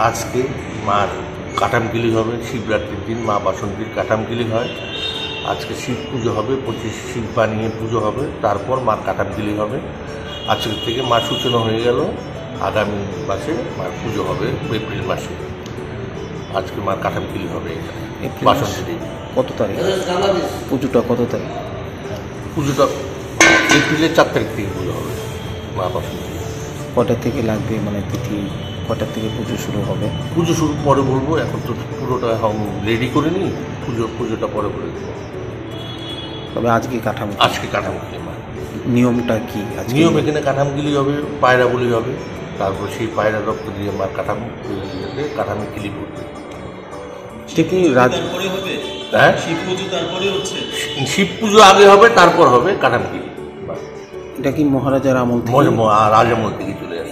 আজকে মার কাঠামকিলি হবে, শিবরাত্রির দিন মা বাসন্তীর কাঠামকিলি হয়। আজকে শিব পুজো হবে, 25 শিব বানিয়ে পুজো হবে, তারপর মার কাঠামকিলি হবে। আজকের থেকে মা সূচনা হয়ে গেল, আগামী মাসে মার পুজো হবে এপ্রিল মাসে। আজকে মার কাঠামকিলি হবে বাসন্তী দেবী। কত তারিখ পুজোটা? কত তারিখ পুজোটা? এপ্রিলের 4 তারিখ থেকে পুজো হবে মা বাসন্তী। কটা থেকে লাগবে, মানে তিথি কটা থেকে পুজো শুরু হবে? পুজো শুরু পরে বলবো, এখন তো পুরোটা রেডি করে নিই, পুজোটা পরে করে দেবো। তবে আজকে আজকে কাঠামকিলি মা। নিয়মটা কি? নিয়ম এখানে কাঠামকিলি হবে, পায়রা বলি হবে, তারপর সেই পায়রা রক্ত দিয়ে মার কাঠামকিলি করবে। ঠিকই হ্যাঁ, শিব পুজো আগে হবে, তারপর হবে কাঠামকিলি। এটা কি মহারাজার আমল থেকে? রাজামল থেকে চলে আসে।